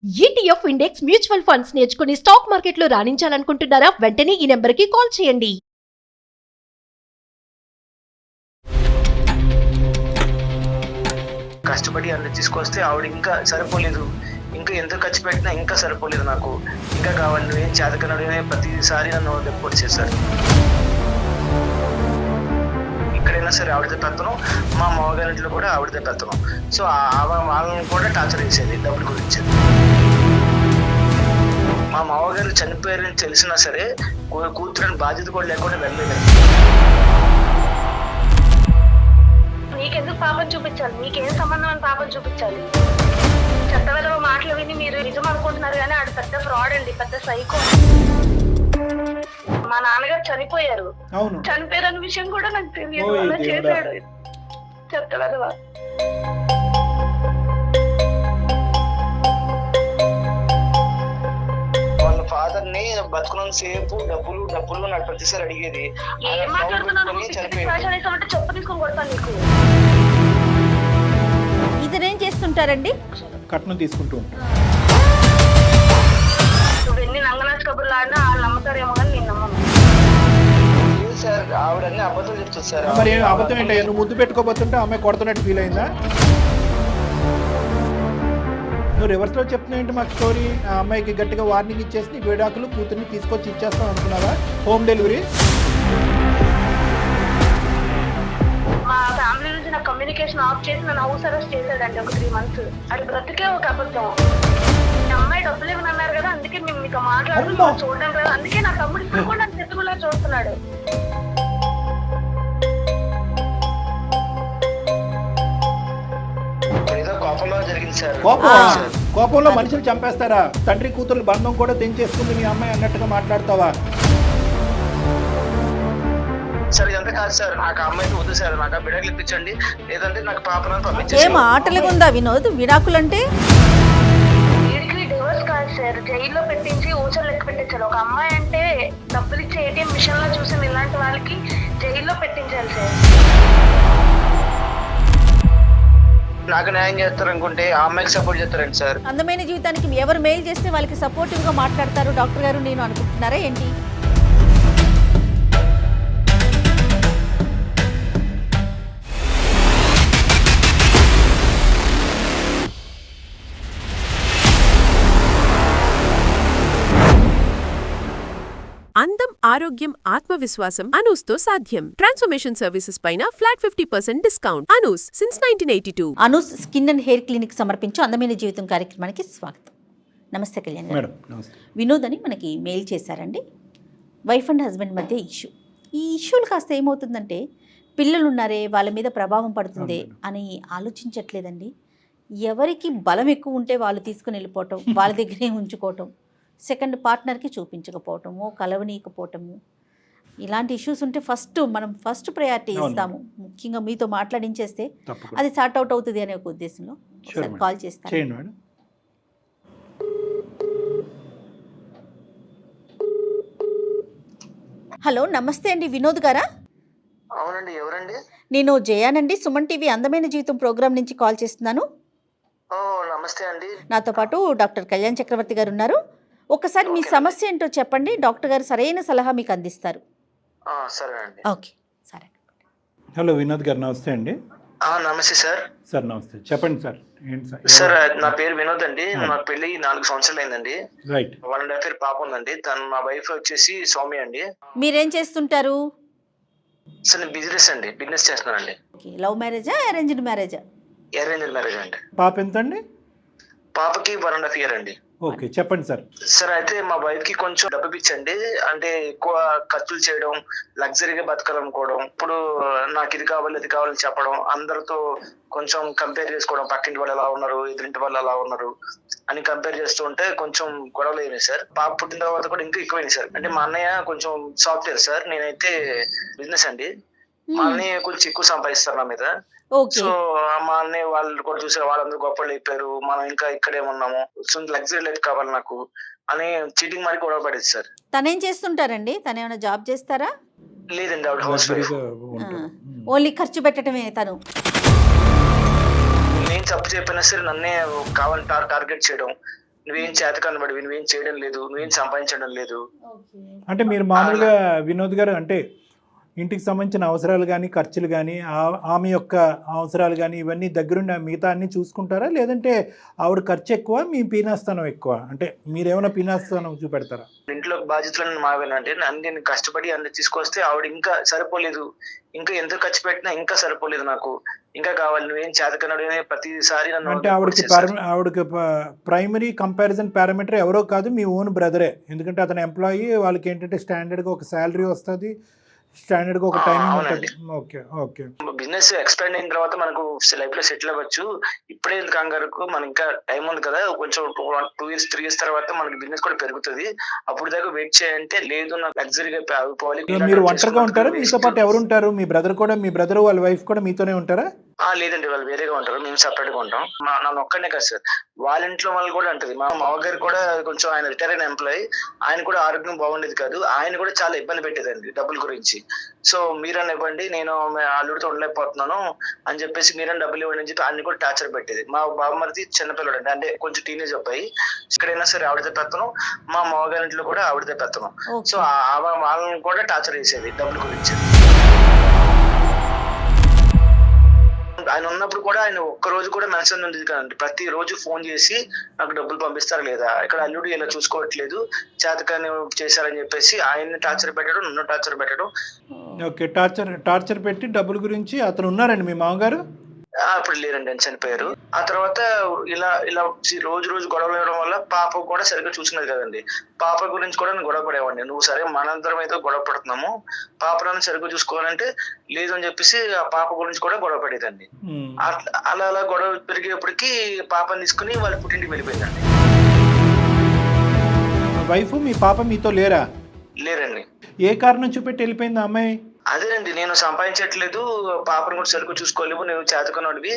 ETF index mutual funds నేర్చుకుని stock మార్కెట్లో రాణించాలనుకుంటున్నారా? వెంటనే ఈ నెంబర్కి కాల్ చేయండి. కష్టపడి అన్ని తీసుకొస్తే ఆవిడ ఇంకా సరిపోలేదు, ఇంకా ఎంత ఖర్చు పెట్టినా ఇంకా సరిపోలేదు, నాకు ఇంకా కావాలి, నువ్వేం చేతకనడమే ప్రతిసారి నన్ను రిపోర్ట్ చేశారు. ఎక్కడైనా సరే ఆవిడతో పెత్తనం, మా మామగారింట్లో కూడా ఆవిడతో పెత్తనం. సో వాళ్ళని కూడా టార్చర్ చేసేది డబ్బుల గురించి. మా మామగారు చనిపోయారని తెలిసినా సరే కూతురని బాధ్యత కూడా లేకుండా వెళ్ళలేదు. నీకెందుకు పాపం చూపించాలి? నీకేం సంబంధం అని పాపం చూపించాలి? చెత్తవెదవ మాటలు విని మీరు నిజం అనుకుంటున్నారు, కానీ ఆడు పెద్ద ఫ్రాడ్ అండి, పెద్ద సైకో. మా నాన్నగారు చనిపోయారు, చనిపోయారన్న విషయం కూడా నాకు తెలియదు. అలా చేశాడు చెత్తవెదవ. వాళ్ళ ఫాదర్ ని బతుకున్న సేపు డబ్బులు డబ్బులు నాకు ప్రతిసారి అడిగేది. ఏం మాట్లాడుతున్నాను? చెప్పు తీసుకొని కొడతాను నీకు. ఇతనేం చేస్తుంటారండి? కట్నం తీసుకుంటూ నువ్వు ఎన్ని నంగనాచ కబుర్లు ఆడినా వాళ్ళు నమ్ముతారేమో కానీ నేను నమ్మను సార్. ఆవిడన్నీ అబద్ధం చెప్తుంది సార్. మరి అబద్ధం ఏంటి? నువ్వు ముద్దు పెట్టుకోబోతుంటే అమ్మాయి కొడుతున్నట్టు ఫీల్ అయిందా? నువ్వు రివర్స్లో చెప్తున్నావు ఏంటి మాకు స్టోరీ? ఆ అమ్మాయికి గట్టిగా వార్నింగ్ ఇచ్చేసి నీ విడాకులు కూతుర్ని తీసుకొచ్చి ఇచ్చేస్తాం అనుకున్నావా? Home delivery. మా ఫ్యామిలీ నుంచి నా కమ్యూనికేషన్ ఆఫ్ చేసి నన్ను హౌస్ అరెస్ట్ చేశాడండి ఒక 3 months. అది బ్రతికే ఒక అబద్ధం. అమ్మాయి డబ్బులు ఇవ్వనన్నారు కదా, అందుకే మేము మీతో మాట్లాడుతున్నాం, చూడడం కదా, అందుకే నా తమ్ముడు ఇప్పుడు కూడా నన్ను చెట్టుకులా చూస్తున్నాడు. ఏదో కోపంలో జరిగింది సార్. కోపంలో మనుషులు చంపేస్తారా? తండ్రి కూతురు బంధం కూడా తెంచేసుకుంది మీ అమ్మాయి అన్నట్టుగా మాట్లాడతావా? సార్ ఇదంతా కాదు సార్, నాకు అమ్మాయికి వద్దు సార్, నాకు బిడ్డలు ఇప్పించండి, లేదంటే నాకు పాపను ఏం పంపించేసి. ఆటలుగా ఉందా వినోద్? విడాకులంటే వీడికి డివోర్స్ కాదు సార్, జైల్లో పెట్టించి ఊచలు లెక్క పెట్టించాలి. ఒక అమ్మాయి అంటే డబ్బులు ఇచ్చే ఏటీఎం మిషన్ లో చూసిన ఇలాంటి వాళ్ళకి జైల్లో పెట్టించాలి సార్. నాకు న్యాయం చేస్తారు అనుకుంటే ఆ అమ్మాయికి సపోర్ట్ చేస్తారండి సార్. అందమైన జీవితానికి ఎవరు మెయిల్ చేస్తే వాళ్ళకి సపోర్టివ్గా మాట్లాడతారు డాక్టర్ గారు, నేను అనుకుంటున్నారా ఏంటి? అందం, ఆరోగ్యం, ఆత్మవిశ్వాసం అనూస్తో సాధ్యం. ట్రాన్స్ఫర్మేషన్ సర్వీసెస్ పైన flat 50% discount. Anoos since 1982. Anoos skin and hair clinic సమర్పించు అందమైన జీవితం కార్యక్రమానికి స్వాగతం. నమస్తే కళ్యాణ్ గారు. వినోద్ అని మనకి మెయిల్ చేశారండి. వైఫ్ అండ్ హస్బెండ్ మధ్య ఇష్యూ. ఈ ఇష్యూలు కాస్త ఏమవుతుందంటే పిల్లలు ఉన్నారే వాళ్ళ మీద ప్రభావం పడుతుంది అని ఆలోచించట్లేదండి. ఎవరికి బలం ఎక్కువ ఉంటే వాళ్ళు తీసుకుని వెళ్ళిపోవటం, వాళ్ళ దగ్గరే ఉంచుకోవటం, సెకండ్ పార్ట్నర్కి చూపించకపోవటము, కలవనీయకపోవటము, ఇలాంటి ఇష్యూస్ ఉంటే మనం ఫస్ట్ ప్రయారిటీ ఇస్తాము. ముఖ్యంగా మీతో మాట్లాడించేస్తే అది సార్ట్ అవుట్ అవుతుంది అనే ఒక ఉద్దేశంలో కాల్ చేస్తాను. హలో, నమస్తే అండి, వినోద్ గారా? అవునండి, ఎవరండి? నేను జయానండి, సుమన్ టీవీ అందమైన జీవితం ప్రోగ్రామ్ నుంచి కాల్ చేస్తున్నాను. ఓ నమస్తే అండి. నాతో పాటు డాక్టర్ కళ్యాణ్ చక్రవర్తి గారు ఉన్నారు. ఒకసారి మీ సమస్య ఏంటో చెప్పండి, డాక్టర్ గారు సరైన సలహా మీకు అందిస్తారు. సరే అండి. ఓకే, సరే. హలో వినోద్ గారు, నమస్తే అండి. నమస్తే సార్. సార్ నమస్తే, చెప్పండి సార్. ఏంటి సార్? సార్ నా పేరు వినోద్ అండి. నాకు పెళ్లి 4 సంవత్సరాలు అయిందండి. రైట్. 1.5 year పాప ఉందండి. మా వైఫ్ వచ్చేసి సౌమ్య అండి. మీరేం చేస్తుంటారు? సార్ నేను బిజినెస్ చేస్తున్నానండి. లవ్ మ్యారేజా, అరేంజ్డ్ మ్యారేజా? అరేంజ్డ్ మ్యారేజ్ అండి. పాప ఎంత అండి? పాపకి 1.5 year అండి. ఓకే, చెప్పండి సార్. సార్ అయితే మా వైఫ్ కి కొంచెం డబ్బు పిచ్చండి. అంటే ఎక్కువ ఖర్చులు చేయడం, లగ్జరీగా బతకాలనుకోవడం, ఇప్పుడు నాకు ఇది కావాలి అది కావాలని చెప్పడం, అందరితో కొంచెం కంపేర్ చేసుకోవడం, పక్కింటి వాళ్ళు ఎలా ఉన్నారు, ఎదురింటి వాళ్ళు ఎలా ఉన్నారు అని కంపేర్ చేస్తూ ఉంటే కొంచెం గొడవలు అయినాయి సార్. పాప పుట్టిన తర్వాత కూడా ఇంకా ఎక్కువైంది సార్. అంటే మా అన్నయ్య కొంచెం సాఫ్ట్వేర్ సార్, నేనైతే బిజినెస్ అండి. మా అన్నయ్య కొంచెం ఎక్కువ సంపాదిస్తారు నా మీద. సో మా అన్నయ్య వాళ్ళు కూడా చూసారు, వాళ్ళందరూ గొప్పలు అయిపోయారు, మనం ఇంకా ఇక్కడే ఉన్నాము, లగ్జరీ లైఫ్ కావాలి నాకు అని చీటింగ్ మరి గొడవ పడేది సార్. తనేం చేస్తుంటారండి? తను ఏమైనా జాబ్ చేస్తారా? లేదండి, ఆవిడ హౌస్ వైఫ్. ఓన్లీ ఖర్చు పెట్టడమే తను. నేను తప్పు చెప్పినా సరే నన్నే కావాలని టార్గెట్ చేయడం, నువ్వేం చేతకనబడివి, నువ్వేం చేయడం లేదు, నువ్వేం సంపాదించడం లేదు. అంటే మీరు మామూలుగా వినోద్ గారు అంటే ఇంటికి సంబంధించిన అవసరాలు కానీ ఖర్చులు కానీ ఆమె యొక్క అవసరాలు కానీ ఇవన్నీ దగ్గరుండి మిగతా అన్నీ చూసుకుంటారా, లేదంటే ఆవిడ ఖర్చు ఎక్కువ మీ పీనాస్థానం ఎక్కువ? అంటే మీరేమైనా పీనాస్థానం చూపెడతారా? ఇంట్లో బాధ్యతలను మావేనంటే నేను కష్టపడి అన్ని తీసుకొస్తే ఆవిడ ఇంకా సరిపోలేదు, ఇంకా ఎంత ఖర్చు పెట్టినా ఇంకా సరిపోలేదు, నాకు ఇంకా కావాలి, నువ్వేం చేతకనడు ప్రతిసారి నన్ను అంటే ఆవిడకి ప్రైమరీ కంపారిజన్ పారామీటర్ ఎవరో కాదు, మీ ఓన్ బ్రదరే. ఎందుకంటే అతను ఎంప్లాయీ, వాళ్ళకి ఏంటంటే స్టాండర్డ్గా ఒక శాలరీ వస్తుంది, స్టాండర్డ్గా ఒక టైమింగ్ ఉంటుంది. Okay okay. బిజినెస్ ఎక్స్పాండ్ అయిన తర్వాత మనకు లైఫ్ లో సెటిల్ అవ్వచ్చు. ఇప్పుడే కంగారుకు మనకి ఇంకా టైం ఉంది కదా, కొంచెం 2 years 3 years తర్వాత మనకి బిజినెస్ కూడా పెరుగుతుంది, అప్పుడు దాకా వెయిట్ చేయంటే లేదు నాకు లగ్జరీగా అయిపోవాలి. మీరు ఒంటరిగా ఉంటారా, మీతో పాటు ఎవరు ఉంటారు? మీ బ్రదర్ వాళ్ళ వైఫ్ కూడా మీతోనే ఉంటారా? లేదండి, వాళ్ళు వేరేగా ఉంటారు, మేము సపరేట్ గా ఉంటాం. నన్ను ఒక్కనే కాదు సార్, వాళ్ళ ఇంట్లో వాళ్ళు కూడా ఉంటుంది. మా మామగారు కూడా కొంచెం ఆయన రిటైర్ అయిన ఎంప్లాయీ, ఆయన కూడా ఆరోగ్యం బాగుండేది కాదు, ఆయన కూడా చాలా ఇబ్బంది పెట్టేదండి డబ్బుల గురించి. సో మీరన్నా ఇవ్వండి, నేను అల్లుడితో ఉండలేకపోతున్నాను అని చెప్పేసి మీరన్నా డబ్బులు ఇవ్వండి అని చెప్పి ఆయన కూడా టార్చర్ పెట్టేది. మా బాబుమరిది చిన్నపిల్లడు అండి, అంటే కొంచెం టీనేజ్ అబ్బాయి, ఎక్కడైనా సరే ఆవిడతో పెత్తనం, మా మామగారి ఇంట్లో కూడా ఆవిడతో పెత్తనం. సో వాళ్ళని కూడా టార్చర్ చేసేది డబ్బుల గురించి. ఆయన ఉన్నప్పుడు కూడా ఆయన ఒక్క రోజు కూడా మెన్షన్ ఉండేది కదండి, ప్రతి రోజు ఫోన్ చేసి నాకు డబ్బులు పంపిస్తారా లేదా, ఇక్కడ అల్లుడు ఇలా చూసుకోవట్లేదు, చేతకాని చేశారని చెప్పేసి ఆయన్ని టార్చర్ పెట్టడం, నన్ను టార్చర్ పెట్టడం. ఓకే, టార్చర్ పెట్టి డబ్బుల గురించి. అతను ఉన్నారండి మీ మామగారు? అప్పుడు లేరండి, ఆయన చనిపోయారు. ఆ తర్వాత ఇలా రోజు గొడవలు వేయడం వల్ల పాప కూడా సరిగ్గా చూసినది కదండి, పాప గురించి కూడా నేను గొడవ పడేవాడిని. నువ్వు సరే మనందరం అయితే గొడవ పడుతున్నాము, పాపను సరిగ్గా చూసుకోవాలంటే లేదు అని చెప్పేసి ఆ పాప గురించి కూడా గొడవ పడేదండి. అలా గొడవ పెరిగేప్పటికి పాపని తీసుకుని వాళ్ళ పుట్టింటికి వెళ్ళిపోయిందండి. వైఫ్ మీ పాప మీతో లేరా? లేరండి. ఏ కారణం చూపెట్టి వెళ్ళిపోయింది ఆ అమ్మాయి? అదేనండి, నేను సంపాదించట్లేదు, పాపను కూడా సరిగ్గా చూసుకోలేవు, నువ్వు చేతకున్నవి.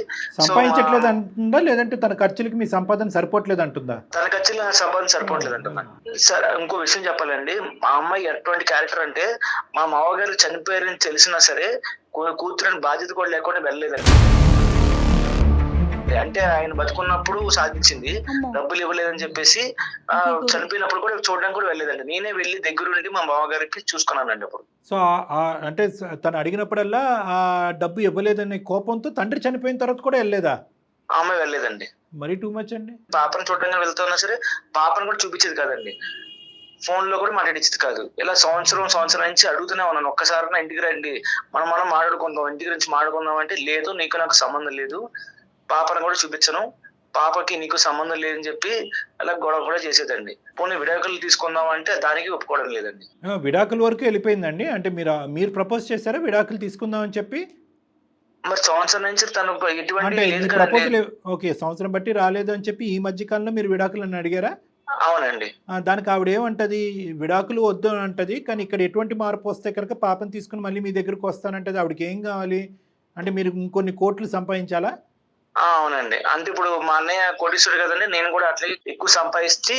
సంపాదించట్లేదు అంటుందా, లేదంటే తన ఖర్చులకి మీ సంపాదన సరిపోవట్లేదు అంటుందా? తన ఖర్చులు సంపాదన సరిపోవట్లేదు అంటున్నా. సరే, ఇంకో విషయం చెప్పాలండి, మా అమ్మాయి ఎటువంటి క్యారెక్టర్ అంటే మా మామగారు చనిపోయారని తెలిసినా సరే కూతురని బాధ్యత కూడా లేకుండా వెళ్ళలేదండి. అంటే ఆయన బతుకున్నప్పుడు సాధించింది, డబ్బులు ఇవ్వలేదని చెప్పేసి చనిపోయినప్పుడు కూడా చూడడానికి కూడా వెళ్ళలేదండి. నేనే వెళ్ళి దగ్గర నుండి మా మామగారికి చూసుకున్నానండి అప్పుడు. సో అంటే తను అడిగినప్పుడల్లా ఆ డబ్బు ఇవ్వలేదనే కోపంతో తండ్రి చనిపోయిన తర్వాత కూడా వెళ్ళలేదా? ఆమె వెళ్ళలేదండి. మరీ టూ మచ్ అండి. పాపను చూడడానికి వెళ్తున్నా సరే పాపను కూడా చూపించేది కాదండి, ఫోన్ లో కూడా మాట్లాడించేది కాదు. ఇలా సంవత్సరం నుంచి అడుగుతూనే ఉన్నాను, ఒక్కసారి నా ఇంటికి రండి, మనం మాట్లాడుకుందాం, ఇంటి గురించి మాట్లాడుకుందాం అంటే లేదు, నీకు నాకు సంబంధం లేదు, పాపను కూడా చూపించను, పాపకి నీకు సంబంధం లేదని చెప్పి అలా గొడవ కూడా చేసేదండి. పోనీ విడాకులు తీసుకుందాం అంటే దానికి ఒప్పుకోవడం లేదండి. విడాకుల వరకు వెళ్ళిపోయిందండి. అంటే మీరు ప్రపోజ్ చేశారా విడాకులు తీసుకుందాం అని చెప్పి? మరి సంవత్సరం నుంచి తను ఎటువంటి ప్రపోజల్ ఓకే, సంవత్సరం బట్టి రాలేదు అని చెప్పి ఈ మధ్య కాలంలో మీరు విడాకులను అడిగారా? అవునండి. దానికి ఆవిడ ఏమంటది? విడాకులు వద్దు అని అంటది, కానీ ఇక్కడ ఎటువంటి మార్పు వస్తే కనుక పాపను తీసుకుని మళ్ళీ మీ దగ్గరకు వస్తానంటది. ఆవిడకి ఏం కావాలి అంటే మీరు ఇంకొన్ని కోట్లు సంపాదించాలా? అవునండి, అంటే ఇప్పుడు మా అన్నయ్య కోటీశ్వరుడు కదండి, నేను కూడా అట్లా ఎక్కువ సంపాదించి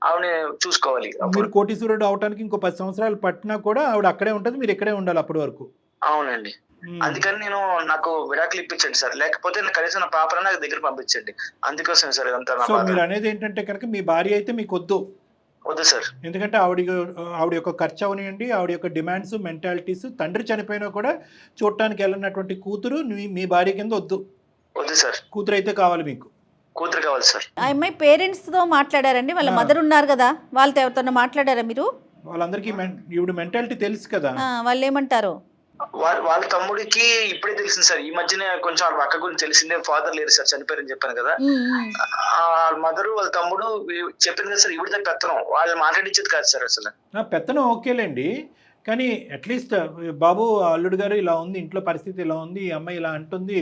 ఆవిడ చూసుకోవాలి. మీరు కోటీశ్వరుడు అవడానికి ఇంకో 10 సంవత్సరాలు పట్టినా కూడా ఆవిడ అక్కడే ఉంటది, మీరు ఇక్కడే ఉండాలి అప్పటి వరకు. అవునండి, అందుకని నాకు విడాకులు ఇప్పించండి సార్, లేకపోతే కనీసం నా పాపను నాకు దగ్గర పంపించండి, అందుకోసం సార్ ఇదంతా. సో మీరు అనేది ఏంటంటే కనుక మీ భార్య అయితే మీకు వద్దు సార్, ఎందుకంటే ఆవిడ యొక్క ఖర్చు అవనియండి, ఆవిడ యొక్క డిమాండ్స్, మెంటాలిటీస్, తండ్రి చనిపోయినా కూడా చూడటానికి వెళ్ళినటువంటి కూతురు మీ భార్య కింద వద్దు సార్. కూతురు అయితే కావాలి, మీకు కూతురు కావాలి సార్. ఆ అమ్మాయి పేరెంట్స్తో మాట్లాడారండి, వాళ్ళ మదర్ ఉన్నారు కదా, వాళ్ళతో ఎవరితో మాట్లాడారా మీరు? వాళ్ళందరికీ ఈవిడ మెంటాలిటీ తెలుసు కదా, వాళ్ళు ఏమంటారు? వాళ్ళ తమ్ముడికి ఇప్పుడే తెలిసింది సార్, ఈ మధ్యనే కొంచెం వాళ్ళ అక్క గురించి తెలిసిందే, ఫాదర్ లేరు సార్, చనిపోయారని చెప్పాను కదా. వాళ్ళ మదరు వాళ్ళ తమ్ముడు చెప్పింది కదా సార్, ఇవిడితే పెత్తనం, వాళ్ళు మాట్లాడించేది కాదు సార్ అసలు. పెత్తనం ఓకేలేండి, కానీ అట్లీస్ట్ బాబు అల్లుడు గారు ఇలా ఉంది, ఇంట్లో పరిస్థితి ఇలా ఉంది, ఈ అమ్మాయి ఇలా అంటుంది,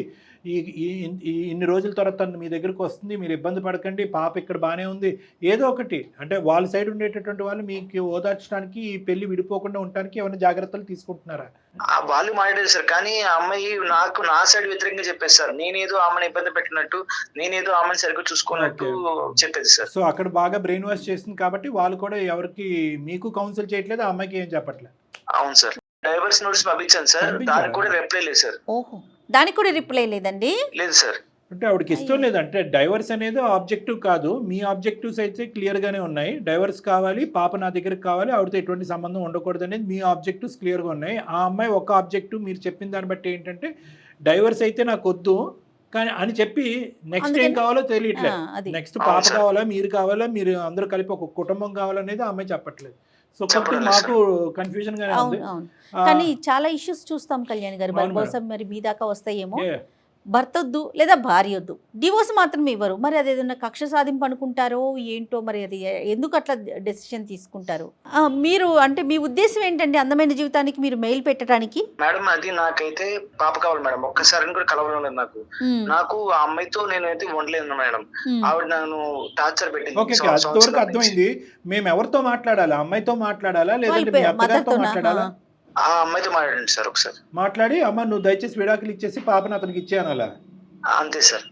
ఇన్ని రోజుల తర్వాత మీ దగ్గరకు వస్తుంది, మీరు ఇబ్బంది పడకండి, పాప ఇక్కడ బాగానే ఉంది, ఏదో ఒకటి అంటే వాళ్ళ సైడ్ ఉండేటటువంటి వాళ్ళు మీకు ఓదార్చడానికి, ఈ పెళ్లి విడిపోకుండా ఉండడానికి ఏమైనా జాగ్రత్తలు తీసుకుంటున్నారా? వాళ్ళు మాట్లాడారు సార్, కానీ ఆ అమ్మాయి నా సైడ్ వ్యతిరేకంగా చెప్పేది సార్, నేనేదో ఆమెను ఇబ్బంది పెట్టినట్టు, నేనేదో ఆమెను సరిగ్గా చూసుకున్నట్టు చెప్పేది సార్. సో అక్కడ బాగా బ్రెయిన్ వాష్ చేసింది కాబట్టి వాళ్ళు కూడా ఎవరికి మీకు కౌన్సిల్ చేయట్లేదు, ఆ అమ్మాయికి ఏం చెప్పట్లేదు. అవును సార్, డైవర్స్ నోటీస్ పంపించాను సార్, దానికి కూడా రిప్లై లేదు సార్. ఓహో, దానికి కూడా రిప్లై లేదండి? లేదు సార్. అంటే ఆవిడకి ఇష్టం లేదు. అంటే డైవర్స్ అనేది ఆబ్జెక్టివ్ కాదు, మీ ఆబ్జెక్టివ్స్ అయితే క్లియర్గానే ఉన్నాయి. డైవర్స్ కావాలి, పాప నా దగ్గరికి కావాలి, ఆవిడతో ఎటువంటి సంబంధం ఉండకూడదు అనేది మీ ఆబ్జెక్టివ్స్ క్లియర్గా ఉన్నాయి. ఆ అమ్మాయి ఒక ఆబ్జెక్టివ్ మీరు చెప్పిన దాన్ని బట్టి ఏంటంటే డైవర్స్ అయితే నాకు వద్దు కానీ అని చెప్పి నెక్స్ట్ ఏం కావాలో తెలియట్లేదు. నెక్స్ట్ పాప కావాలా, మీరు కావాలా, మీరు అందరూ కలిపి ఒక కుటుంబం కావాలనేది ఆ అమ్మాయి చెప్పట్లేదు. సో కొంచెం మాకు కన్ఫ్యూజన్ గానే ఉంది. కానీ చాలా ఇష్యూస్ చూస్తాం కళ్యాణ్ గారు, బహుశా మరి మీ దాకా వస్తాయేమో. భర్త వద్దు లేదా భార్య వద్దు, డివోర్స్ మాత్రం ఇవ్వరు. మరి అది ఏదైనా కక్ష సాధింపు అనుకుంటారో ఏంటో, మరి అది ఎందుకు అట్లా డెసిషన్ తీసుకుంటారు? మీరు అంటే మీ ఉద్దేశం ఏంటండి అందమైన జీవితానికి మీరు మెయిల్ పెట్టడానికి? మేడం అది నాకైతే పాప కావాలి మేడం, ఒక్కసారి కూడా కలవలేదు నాకు ఆ అమ్మాయితో నేనైతే ఉండలేను మేడం. ఆవిడ నన్ను టార్చర్ పెట్టింది. అర్థమైంది. మేము ఎవరితో మాట్లాడాలా, అమ్మాయితో మాట్లాడాలా లేదంటే మీ అత్తగారితో మాట్లాడాలా? ఆ అమ్మాయితో మాట్లాడండి సార్ ఒకసారి. మాట్లాడి అమ్మ నువ్వు దయచేసి విడాకులు ఇచ్చేసి పాపను అతనికి ఇచ్చేయనాలా? అంతే సార్.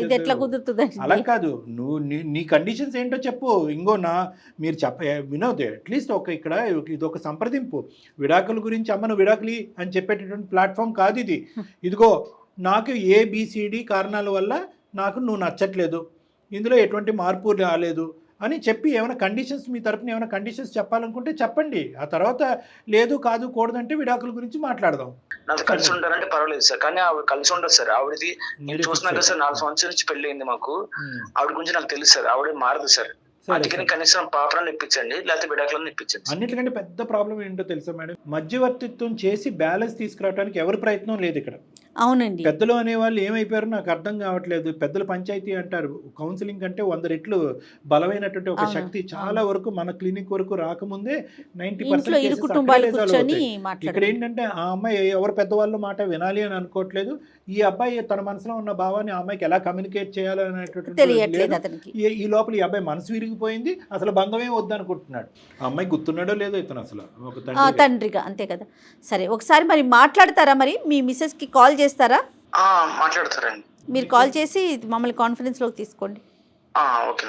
ఇది ఎట్లా కుదురుతుంది? అలా కాదు, నువ్వు నీ కండిషన్స్ ఏంటో చెప్పు. ఇంకో మీరు వినోద్ అట్లీస్ట్ ఇక్కడ ఇది ఒక సంప్రదింపు. విడాకుల గురించి అమ్మ నువ్వు విడాకులు అని చెప్పేటటువంటి ప్లాట్ఫామ్ కాదు ఇది. ఇదిగో నాకు ABCD కారణాల వల్ల నాకు నువ్వు నచ్చట్లేదు, ఇందులో ఎటువంటి మార్పు రాలేదు అని చెప్పి ఏమైనా కండిషన్స్ మీ తరపున ఏమైనా కండిషన్స్ చెప్పాలనుకుంటే చెప్పండి. ఆ తర్వాత లేదు కాదు కూడదంటే విడాకుల గురించి మాట్లాడదాం. నాతో కలిసి ఉంటారంటే పర్వాలేదు సార్, కానీ ఆవిడ కలిసి ఉండదు సార్. ఆవిడది నేను చూసినాక సార్ 4 సంవత్సరాల నుంచి పెళ్లి అయింది మాకు. ఆవిడ గురించి నాకు తెలుసు సార్, ఆవిడ మారదు సార్. అందుకని కనీసం పాపలను ఇప్పించండి, లేకపోతే విడాకులను ఇప్పించండి. అన్నిటికంటే పెద్ద ప్రాబ్లం ఏంటో తెలుసా మేడం, మధ్యవర్తిత్వం చేసి బ్యాలెన్స్ తీసుకురావడానికి ఎవరి ప్రయత్నం లేదు ఇక్కడ. అవునండి. పెద్దలు అనేవాళ్ళు ఏమైపోయారో నాకు అర్థం కావట్లేదు. పెద్దల పంచాయతీ అంటారు, కౌన్సిలింగ్ అంటే 100 రెట్లు బలమైనటువంటి ఒక శక్తి. చాలా వరకు మన క్లినిక్ వరకు రాకముందే 90% ఇక్కడ ఏంటంటే ఆ అమ్మాయి ఎవరు పెద్దవాళ్ళ మాట వినాలి అని అనుకోవట్లేదు. ఈ అబ్బాయి తన మనసులో ఉన్న భావాన్ని ఆ అమ్మాయికి ఎలా కమ్యూనికేట్ చేయాలనేటువంటి ఈ లోపల ఈ అబ్బాయి మనసు విరిగిపోయింది, అసలు బంధమే వద్దనుకుంటున్నాడు. ఆ అమ్మాయి గుర్తున్నాడో లేదో ఇతను అసలు ఒక తండ్రిగా. అంతే కదా. సరే ఒకసారి మరి మాట్లాడతారా, మరి మీ మిస్సెస్ కి కాల్ చేస్తారా? మాట్లాడతారండి. మీరు కాల్ చేసి మమ్మల్ని కాన్ఫరెన్స్ లోకి తీసుకోండి. ఓకే.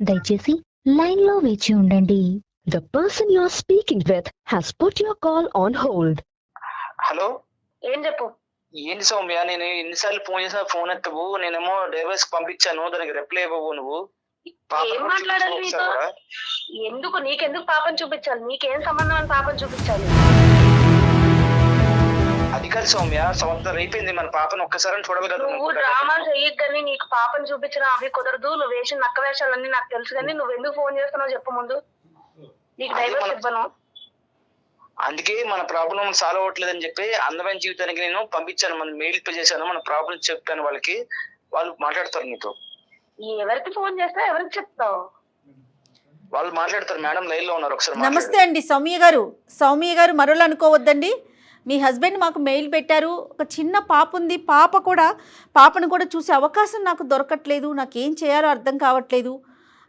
దయచేసి లైన్ లో వేచి ఉండండి. The person you are speaking with has put your call on hold. Hello, ఏం చెప్పు. ఏంటి సౌమ్య, నేను ఎన్నిసార్లు ఫోన్ చేసినా ఫోన్ ఎత్తవు. నేనేమో డైవర్స్ పంపించాను, దానికి రిప్లై ఇవ్వవు నువ్వు. ఏం మాట్లాడాలి నీతో? ఎందుకు నీకెందుకు పాపం చూపించాలి? నీకేం సంబంధం అని పాపం చూపించాలి? అది కాదు సౌమ్య, సంవత్సరం అయిపోయింది, మన పాపను ఒక్కసారి చూడాలి కదా. నువ్వు డ్రామాలు చెయ్యొద్దని, నీకు పాపం చూపించడం అవి కుదరదు. నువ్వు వేసిన నక్క వేషాలన్నీ నాకు తెలుసు, కానీ నువ్వు ఎందుకు ఫోన్ చేస్తున్నావు చెప్పు ముందు. నీకు డైవర్స్ ఇవ్వను. అందుకే మన ప్రాబ్లం సాల్వ్ అవ్వట్లేదని చెప్పి అందమైన జీవితానికి నేను పంపించాను, మన మెయిల్ చేశాను, మన ప్రాబ్లం చెప్పాను వాళ్ళకి. వాళ్ళు మాట్లాడతారు నీతో. ఎవరికి ఫోన్ చేస్తా, ఎవరికి చెప్తావు? వాళ్ళు మాట్లాడతారు. మేడం లైన్ లో ఉన్నారు, ఒకసారి. నమస్తే అండి సౌమ్య గారు. సౌమ్య గారు మరోళ్ళు అనుకోవద్దండి. మీ హస్బెండ్ మాకు మెయిల్ పెట్టారు, ఒక చిన్న పాప ఉంది, పాపను కూడా చూసే అవకాశం నాకు దొరకట్లేదు, నాకేం చేయాలో అర్థం కావట్లేదు,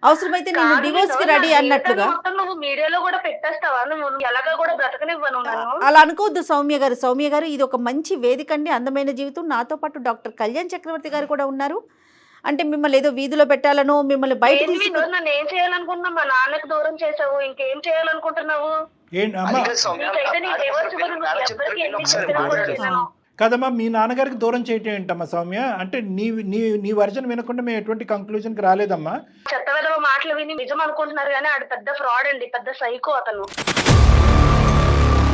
అవసరమైతే నేను డివోర్స్ కి రెడీ అన్నట్లుగా. నువ్వు మీడియాలో కూడా పెట్టేస్తావా? నువ్వు ఎలాగా కూడా బ్రతకనివ్వను. అలా అనుకోవద్దు సౌమ్య గారు. సౌమ్య గారు ఇది ఒక మంచి వేదిక అండి, అందమైన జీవితం. నాతో పాటు డాక్టర్ కళ్యాణ్ చక్రవర్తి గారు కూడా ఉన్నారు. అంటే మిమ్మల్ని ఏదో వీధిలో పెట్టాలనో మిమ్మల్ని బయట నన్ను ఏం చేయాలనుకుంటున్నా? మా నాన్నకు దూరం చేసావు, ఇంకేం చేయాలనుకుంటున్నావు? కదమ్మా, మీ నాన్నగారికి దూరం చేయటం ఏంటమ్మా సౌమ్య? అంటే నీ వర్జన్ వినకుండా మేము ఎటువంటి కంక్లూజన్ కి రాలేదమ్మా. చెత్త విధవ మాటలు విని నిజం అనుకుంటున్నారు, కానీ ఆడు పెద్ద ఫ్రాడ్ అండి, పెద్ద సైకో అతను.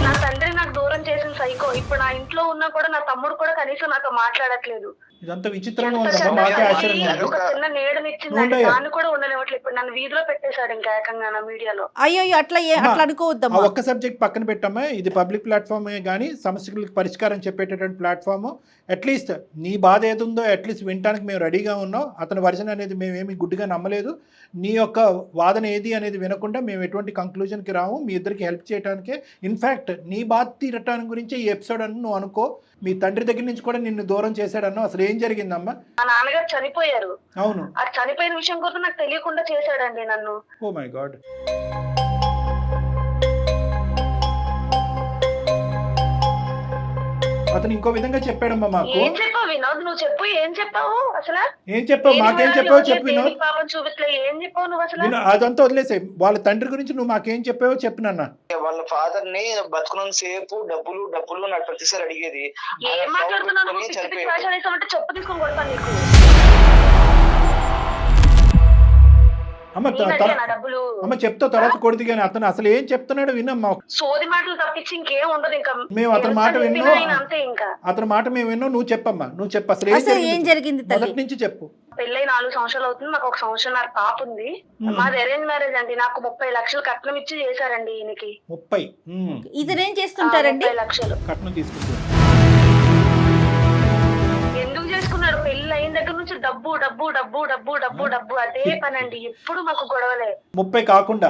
నా తండ్రి నాకు దూరం చేసిన సైకో. ఇప్పుడు నా ఇంట్లో ఉన్నా కూడా నా తమ్ముడు కూడా కనీసం నాతో మాట్లాడట్లేదు. ఇదంతా విచిత్రంగా ఉందమ్మా, మాకే ఆశ్చర్యంగా ఉంది. ఒక చిన్న నీడనిచ్చింది, దాన్ని కూడా ఉండనివ్వట్లేదు. ఇప్పుడు నన్ను వీధిలో పెట్టేశాడు ఇంకా ఏకంగా నా మీడియాలో. అయ్యో అట్లా అనుకోవద్దమ్మా. ఒక్క సబ్జెక్ట్ పక్కన పెట్టమ్మా, ఇది పబ్లిక్ ప్లాట్ఫామ్ కానీ సమస్యలకు పరిష్కారం చెప్పేటటువంటి ప్లాట్ఫామ్. అట్లీస్ట్ నీ బాధ ఏది ఉందో అట్లీస్ట్ వినడానికి మేము రెడీగా ఉన్నాం. అతని వర్జన్ అనేది మేమేమి గుడ్డిగా నమ్మలేదు. నీ యొక్క వాదన ఏది అనేది వినకుండా మేము ఎటువంటి కంక్లూజన్కి రాము. మీ ఇద్దరికి హెల్ప్ చేయడానికే, ఇన్ఫ్యాక్ట్ నీ బాధ తీరటానికి గురించి ఈ ఎపిసోడ్ అని నువ్వు అనుకో. మీ తండ్రి దగ్గర నుంచి కూడా నిన్ను దూరం చేశాడన్నా, అసలు ఏం జరిగిందమ్మా? మా నాన్నగారు చనిపోయారు. అవును, ఆ చనిపోయిన విషయం కోసం నాకు తెలియకుండా చేశాడండి నన్ను. Oh my God. అతను ఇంకో విధంగా చెప్పాడమ్మా మాకు. ఏం చెప్పావు వినోద్? నువ్వు చెప్పు. చెప్పు, ఏం చెప్పావు అసలు? ఏం చెప్పావు? మాకేం చెప్పావో చెప్పు వినోద్. దేనికి పాపం చూపించలే, ఏం చెప్పావు నువ్వు అసలు? అదంతా వదిలేసే, వాళ్ళ తండ్రి గురించి నువ్వు మాకేం చెప్పావో చెప్పు నాన్న. వాళ్ళ ఫాదర్ ని బతుకున్నంత సేపు డబ్బులు డబ్బులు నాకు ప్రతిసారి అడిగేది. ఏం మాట్లాడుతున్నావు నువ్వు? పిచ్చి పిచ్చి వేషాలు వేసావంటే చెప్పు తీసుకొని కొడతాను నీకు. అమ్మ నేను అడిగానా డబ్బులు? అమ్మ చెప్తా తర్వాత కొడుతు, కానీ అతను అసలు ఏం చెప్తున్నాడు వినమ్మా. సోది మాటలు తప్పించి ఇంకేం ఉండదు. ఇంకా మేము అతని మాట విన్నాం, ఆయన అంతే. ఇంకా అతని మాట మేము విన్నాం. నువ్వు చెప్పమ్మా, నువ్వు చెప్పు అసలు ఏం జరిగింది తల్లి? మొదటి నుంచి చెప్పు. పెళ్ళై 4 సంవత్సరాలు అవుతుంది. మాకు 1 సంవత్సరం పాప ఉంది. మాది అరేంజ్ మ్యారేజ్ అండి. నాకు 30 లక్షలు కట్నం ఇచ్చి చేశారండి ఈయనకి. 30 ఇతనేం చేస్తుంటారండి? 30 లక్షలు కట్నం తీసుకుంటారు. ఎందుకు చేసుకున్నారు? పెళ్లి అయిన దగ్గర నుంచి డబ్బు డబ్బు డబ్బు డబ్బు డబ్బు డబ్బు అదే పనండి. ఎప్పుడు మాకు గొడవలే. 30 కాకుండా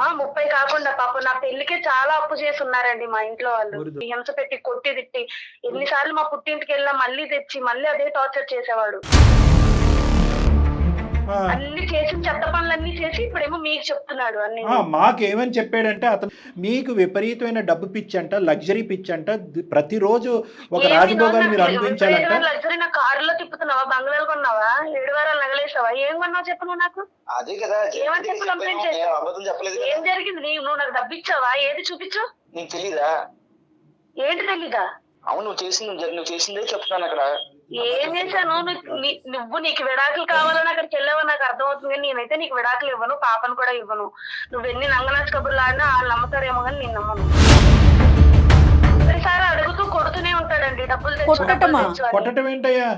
30 కాకుండా పాపం నా పెళ్లికే చాలా అప్పు చేసి ఉన్నారండి మా ఇంట్లో వాళ్ళు. హింస పెట్టి కొట్టి తిట్టి ఎన్నిసార్లు మా పుట్టింటికి వెళ్ళా మళ్ళీ తెచ్చి మళ్ళీ అదే టార్చర్ చేసేవాడు. అన్ని చేసిన చెత్త పనులన్నీ చేసి ఇప్పుడేమో మీకు చెప్తున్నాడు అన్ని. మాకేమని చెప్పాడంటే అతను మీకు విపరీతమైన డబ్బు పిచ్చి అంట, లగ్జరీ పిచ్చి అంట, ప్రతిరోజు ఒక రాజభోగాలు మీరు అనుభవించాలంట. లగ్జరీ నా కారులో తిప్పుతున్నావా? బంగ్లాలు కొన్నావా? 7 వారాలు నగలేసావా? ఏం కొన్నావు చెప్పు నువ్వు నాకు. అదే కదా ఏమని చెప్పి కంప్లైంట్ చేసావు? ఏం జరిగింది? నువ్వు నాకు డబ్బు ఇచ్చావా? ఏది చూపించు. నీకు తెలీదా? ఏంటి తెలీదా? అవును, నువ్వు చేసిందే చెప్తాను అక్కడ. ఏం చేశాను? నువ్వు నీకు విడాకులు కావాలని అక్కడికి వెళ్ళావని నాకు అర్థమవుతుంది, కానీ నేనైతే నీకు విడాకులు ఇవ్వను, పాపను కూడా ఇవ్వను. నువ్వు ఎన్ని నంగనాచ కబుర్లు ఆడినా వాళ్ళు నమ్ముతారేమో కానీ నేను నమ్మను. ప్రతిసారి అడుగుతూ కొడుతూనే ఉంటాడండి డబ్బులు కొట్టడం ఏంటయ్యా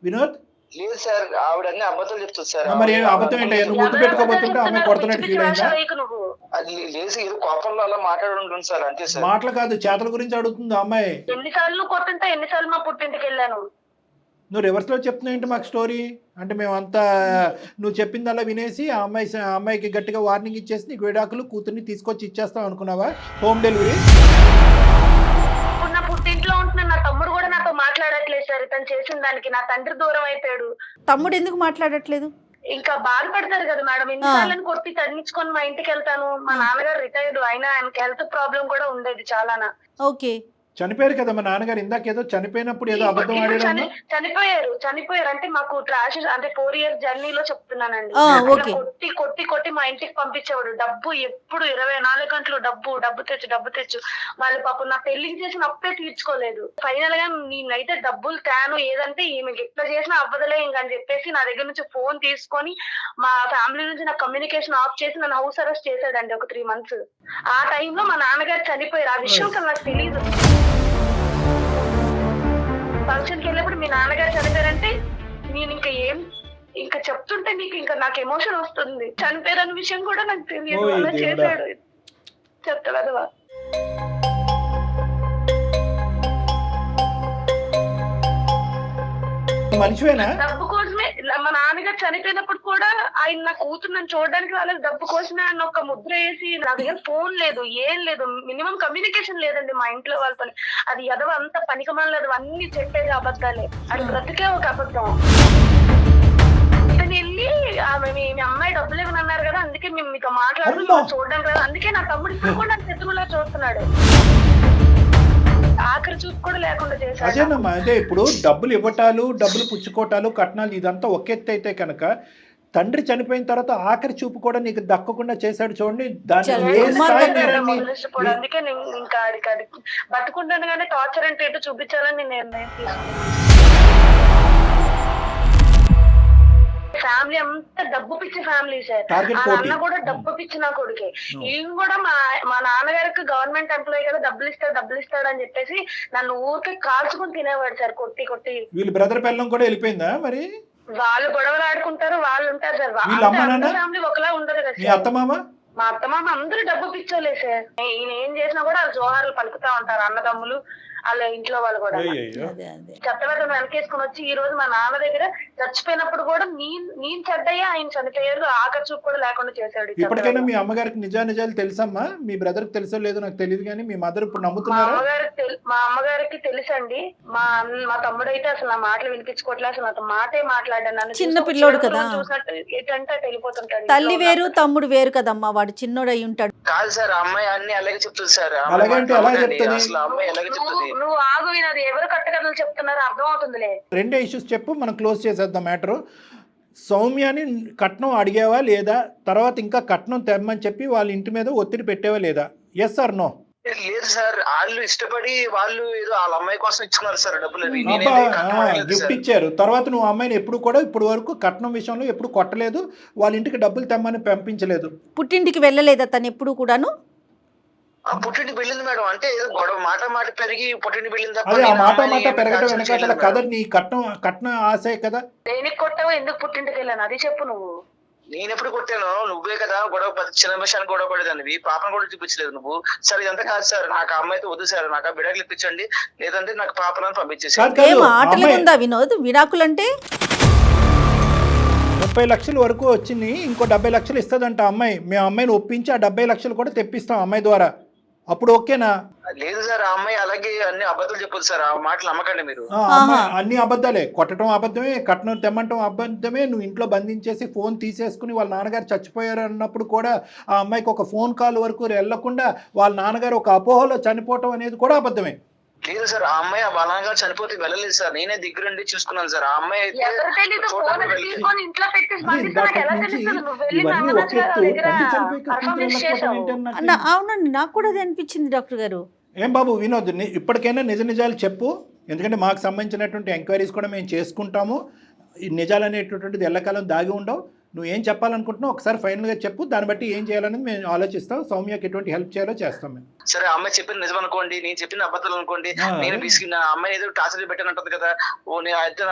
వినోద్? లేదు సార్, ఆవిడ అన్ని అబద్ధాలు చెప్తుంది సార్. మరి అబద్ధం ఏంటయ్యా? నువ్వు గుర్తు పెట్టుకోబోతుంటే ఆమె కొడుతున్నట్టు ఫీల్ అయిందా? నువ్వు అది లేసి ఏదో కోపంలో అలా మాట్లాడుంటుంది సార్, అంతే సార్. మాటలు కాదు, చేతల గురించి అడుగుతుంది అమ్మాయి. ఎన్నిసార్లు కొట్టుంటా, ఎన్నిసార్లు మా పుట్టింటికి వెళ్ళాను. నువ్వు రివర్స్లో చెప్తున్నావు ఏంటి మాకు స్టోరీ? అంటే మేమంతా నువ్వు చెప్పిందల్లా వినేసి ఆ అమ్మాయికి గట్టిగా వార్నింగ్ ఇచ్చేసి నీకు విడాకులు కూతుర్ని తీసుకొచ్చి ఇచ్చేస్తావు అనుకున్నావా? Home delivery. నా పుట్టింట్లో ఉంటున్నా, నా తమ్ముడు కూడా నాతో మాట్లాడట్లేదు సార్. తను చేసిన దానికి నా తండ్రి దూరం అయిపోయాడు. తమ్ముడు ఎందుకు మాట్లాడట్లేదు? ఇంకా బాధపడతారు కదా మేడం. ఎన్నిసార్లు కొట్టి తన్నించుకొని మా ఇంటికి వెళ్తాను. మా నాన్నగారు రిటైర్డ్, అయినా ఆయనకి హెల్త్ ప్రాబ్లం కూడా ఉండేది చాలానా. ఓకే, చనిపోయారు కదా మా నాన్నగారు. ఇందాకేదో చనిపోయినప్పుడు ఏదో అబద్ధం ఆడారు. చనిపోయారు అంటే మాకు ట్రాష్ అంటే 4 ఇయర్స్ జర్నీలో చెప్తున్నానండి. కొట్టి కొట్టి కొట్టి మా ఇంటికి పంపించేవాడు. డబ్బు ఎప్పుడు 24 గంటలు డబ్బు డబ్బు తెచ్చు. వాళ్ళు పాపం నా పెళ్లికి చేసిన అప్పే తీర్చుకోలేదు. ఫైనల్ గా నేనైతే డబ్బులు తేను, ఏదంటే ఈమెకి ఎట్లా చేసినా అవ్వదలే ఇంకని చెప్పేసి నా దగ్గర నుంచి ఫోన్ తీసుకొని మా ఫ్యామిలీ నుంచి నా కమ్యూనికేషన్ ఆఫ్ చేసి నన్ను హౌస్ అరెస్ట్ చేశాడండి ఒక 3 months. ఆ టైంలో మా నాన్నగారు చనిపోయారు. ఆ విషయం అసలు నాకు తెలియదు. ఫంక్షన్కి వెళ్ళినప్పుడు మీ నాన్నగారు చనిపోయారంటే నేను ఇంకా చెప్తుంటే నీకు ఇంకా నాకు ఎమోషన్ వస్తుంది. చనిపోయారన్న విషయం కూడా నాకు తెలియదు. అలా చేశాడు. చెప్తాడు మనిషివేనా? డబ్బు కోసమే. మా నాన్నగారు చనిపోయినప్పుడు కూడా ఆయన నా కూతురు నన్ను చూడడానికి రాలేదు. డబ్బు కోసమే ఆయన ఒక ముద్ర వేసి, నా దగ్గర ఫోన్ లేదు, ఏం లేదు, మినిమం కమ్యూనికేషన్ లేదండి మా ఇంట్లో వాళ్ళతో. అది ఎదవ అంత పనికమని లేదు, అన్ని చెప్పేది అబద్ధాలే. అది బ్రతికే ఒక అబద్ధం. ఇతను వెళ్ళి మీ అమ్మాయి డబ్బులు ఏమని అన్నారు కదా, అందుకే మేము మీతో మాట్లాడుతూ చూడడం కదా, అందుకే నా తమ్ముడు ఇప్పుడు కూడా నాకు శత్రువులా చూస్తున్నాడు. ఆఖరి చూపు కూడా లేకుండా చేశాడు. అదేనమ్మా, అంటే ఇప్పుడు డబ్బులు ఇవ్వటాలు, డబ్బులు పుచ్చుకోవటాలు, కట్నాలు ఇదంతా ఒక ఎత్తు అయితే కనుక తండ్రి చనిపోయిన తర్వాత ఆఖరి చూపు కూడా నీకు దక్కకుండా చేశాడు చూడండి. దాన్ని అందుకే నేను ఇంకా బతుకుంటాను కానీ టార్చర్ అంటే ఏంటో చూపించాలని నేను నిర్ణయం తీసుకున్నాను. ఫ్యామిలీ అంతా డబ్బు పిచ్చి ఫ్యామిలీ సార్. అన్న కూడా డబ్బు పిచ్చి నా కొడుకే. ఈయన కూడా మా నాన్నగారికి గవర్నమెంట్ ఎంప్లాయీ కదా, డబ్బులు ఇస్తాడు అని చెప్పేసి నన్ను ఊరికే కాల్చుకుని తినేవాడు సార్, కొట్టి కొట్టి. వీళ్ళ బ్రదర్ పిల్లం కూడా వెళ్ళిపోయిందా మరి? వాళ్ళు గొడవలు ఆడుకుంటారు, వాళ్ళు ఉంటారు సార్. ఫ్యామిలీ ఒకలా ఉండదు కదా సార్. మా అత్తమామ అందరూ డబ్బు పిచ్చోలే సార్. ఈయన ఏం చేసినా కూడా వాళ్ళు జోహార్లు పలుకుతా ఉంటారు, అన్నదమ్ములు వాళ్ళ ఇంట్లో వాళ్ళు కూడా. చెత్తబెట్టను వెనకేసుకుని వచ్చి ఈ రోజు మా నాన్న దగ్గర చచ్చిపోయినప్పుడు కూడా నేను చెడ్డయ్యా, ఆయన చనిపోయారు, ఆఖరి చూపు కూడా లేకుండా చేశాడు. ఇప్పటికైనా మీ అమ్మగారికి నిజాలు తెలుసమ్మా? మీ బ్రదర్ కి తెలుసో లేదో నాకు తెలియదు, కానీ మీ మదర్ ఇప్పుడు నమ్ముతున్నారు? మా అమ్మగారికి తెలుసండి. మా తమ్ముడు అయితే అసలు నా మాటలు వినిపించుకోవట్లేదు, అసలు నాతో మాటే మాట్లాడాను. చిన్న పిల్లోడు కదా, చూసినట్టు ఏంటంటే వెళ్ళిపోతుంటాడు. తల్లి వేరు తమ్ముడు వేరు కదమ్మా, వాడు చిన్నోడు అయి ఉంటాడు. కాదు సార్, అమ్మాయి అన్ని అలాగే చెప్తుంది సార్. అలాగంటే అలా చెప్తుంది. అసలు అమ్మాయి ఎలాగే చెప్తుంది. నువ్వు ఆగు వినోద్, ఎవరు కట్టకథలు చెప్తున్నారో అర్థం అవుతుందిలే. రెండే ఇష్యూస్ చెప్పు, మనం క్లోజ్ చేసేద్దాం మ్యాటరు. సౌమ్యాని కట్నం అడిగేవా లేదా, తర్వాత ఇంకా కట్నం తెమ్మని చెప్పి వాళ్ళ ఇంటి మీద ఒత్తిడి పెట్టేవా లేదా? Yes or no? లేదు సార్, వాళ్ళు ఇష్టపడి వాళ్ళు ఏదో వాళ్ళ అమ్మాయి కోసం ఇచ్చుకున్నారు సార్ డబ్బులు అవి. నేనేదో కట్నం అడగలేదు గిఫ్ట్ సార్. ఇచ్చారు, తర్వాత నువ్వు అమ్మాయిని ఎప్పుడు కూడా ఇప్పుడు వరకు కట్నం విషయంలో ఎప్పుడు కొట్టలేదు, వాళ్ళ ఇంటికి డబ్బులు తెమ్మని పంపించలేదు. పుట్టింటికి వెళ్ళలేదా తను ఎప్పుడు కూడాను? పుట్టింటికి వెళ్ళింది మేడం, అంటే ఏదో గొడవ మాట పెరిగి పుట్టింటికి వెళ్ళింది తప్ప అదే ఆ నేను మాట అమ్మాయిని పెరగటం touch వెనకాల చేయలేదు కథ మేడం. నీ కట్నం ఆశే కదా. దేనికి కొట్టావు, ఎందుకు పుట్టింటికి వెళ్ళాను అది చెప్పు నువ్వు. నేను ఎప్పుడు కొట్టాను? నువ్వే కదా గొడవ చిన్న విషయాన్ని గొడవ పడేదాన్ని, పాపను కూడా చూపించలేదు నువ్వు. సార్ ఇదంతా కాదు సార్, నాకు ఆ అమ్మాయితో వద్దు సార్, నాకు ఆ బిడకలు ఇప్పించండి, లేదంటే నాకు పాపలను పంపించేసి. కాదు, ఏం కాదు, ఆటలు అమ్మాయి ఉందా వినోద్? విడాకులంటే 30 లక్షల వరకు వచ్చింది, ఇంకో 70 లక్షలు ఇస్తుందంట అమ్మాయి. మేము అమ్మాయిని ఒప్పించి ఆ 70 లక్షలు కూడా తెప్పిస్తాం అమ్మాయి ద్వారా, అప్పుడు ఓకేనా? లేదు సార్, ఆ అమ్మాయి అలాగే అన్ని అబద్ధాలు చెప్పదు సార్, ఆ మాటలు నమ్మకండి మీరు. అమ్మాయి అన్ని అబద్ధాలే, కొట్టడం అబద్ధమే, కట్నం తెమ్మంటం అబద్ధమే. నువ్వు ఇంట్లో బంధించేసి ఫోన్ తీసేసుకుని వాళ్ళ నాన్నగారు చచ్చిపోయారు అన్నప్పుడు కూడా ఆ అమ్మాయికి ఒక ఫోన్ కాల్ వరకు వెళ్లకుండా వాళ్ళ నాన్నగారు ఒక అపోహలో చనిపోవటం అనేది కూడా అబద్ధమే. లేదు సార్, ఆ అమ్మాయి బలంగా చనిపోతే వెళ్ళలేదు సార్, నేనే దగ్గరుండి చూసుకున్నాను సార్. ఆ అమ్మాయి అయితే ఎవరు తెలీదు, ఫోన్ చూడడానికి వెళ్ళలేదు. తీసుకొని ఇంట్లో పెట్టేసి అది పంపిస్తే నాకు ఎలా ఇందాకటి నుంచి తెలుస్తుంది? నువ్వు వెళ్ళి ఇవన్నీ నాన్న ఒక ఎత్తు, దగ్గర తండ్రి చనిపోయి కట్నం పర్ఫార్మెన్స్ వెళ్ళకపోవటం చేసావు. ఏంటని నాకు అవునండి, నాకు కూడా అది అనిపించింది డాక్టర్ గారు. ఏం బాబు వినోద్, ఇప్పటికైనా నిజాలు చెప్పు, ఎందుకంటే మాకు సంబంధించినటువంటి ఎంక్వైరీస్ కూడా మేము చేసుకుంటాము. ఈ నిజాలు అనేటటువంటిది ఎల్లకాలం దాగి ఉండవు. నువ్వు ఏం చెప్పాలనుకుంటున్నావు ఒకసారి ఫైనల్గా చెప్పు, దాన్ని బట్టి ఏం చేయాలనేది మేము ఆలోచిస్తాం. సౌమ్యకి ఎటువంటి హెల్ప్ చేయాలో చేస్తాం మేము. సరే, ఆ అమ్మాయి చెప్పిన నిజం అనుకోండి, నేను చెప్పిన అబద్ధాలు అనుకోండి, నేను బిస్కి నా అమ్మాయి ఏదో టార్చర్ పెట్టానంటుంది కదా, ఓ నేను అయితే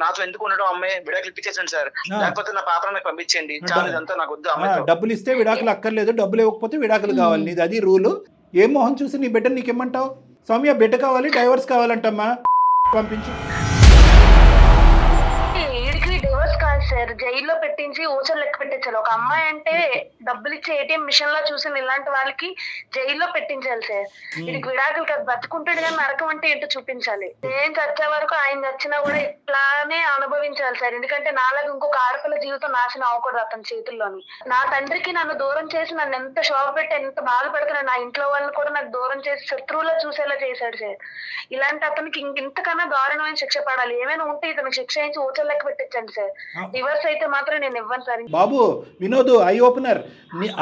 నాతో ఎందుకు ఉండడం, అమ్మాయి విడాకులు ఇప్పించేసండి సార్, లేకపోతే నా పాప నాకు పంపించండి, చాలా ఇదంతా నాకు వద్దు. అమ్మాయి డబ్బులు ఇస్తే విడాకులు అక్కర్లేదు, డబ్బులు ఇవ్వకపోతే విడాకులు కావాలి, నీది అది రూలు. ఏ మొహం చూసి నీ బిడ్డ నీకు ఇమ్మంటావు? సౌమ్య బిడ్డ కావాలి, డైవర్స్ కావాలంటమ్మా, పంపించు. వీడికి డివోర్స్ కాదు సార్, జైల్లో పెట్టించి ఊచలు లెక్క పెట్టించాలి. ఒక అమ్మాయి అంటే డబ్బులు ఇచ్చే ఏటీఎం మిషన్ లా చూసిన ఇలాంటి వాళ్ళకి జైల్లో పెట్టించాలి సార్. వీడికి విడాకులు కాదు, బతుకుంటాడు కానీ నరకం అంటే ఏంటో చూపించాలి. నేను చచ్చే వరకు ఆయన చచ్చినా కూడా ఇట్లానే అనుభవించాలి సార్, ఎందుకంటే నాలాగా ఇంకొక ఆడపిల్ల జీవితం నాశనం అవ్వకూడదు అతని చేతుల్లోని. నా తండ్రికి నన్ను దూరం చేసి నన్ను ఎంత శోభ పెట్టి ఎంత బాధ పెడుతున్నా, నా ఇంట్లో వాళ్ళని కూడా నాకు దూరం చేసి శత్రువులో చూసేలా చేశాడు సార్. ఇలాంటి అతనికి ఇంతకన్నా దారుణమైన శిక్ష పడాలి. ఏమైనా ఉంటే ఇతనికి శిక్ష వేయించి ఊచలు లెక్క పెట్టించండి సార్. డివోర్స్ అయితే మాత్రం నేను ఇవ్వను సార్. బాబు వినోద్, ఐ ఓపెనర్,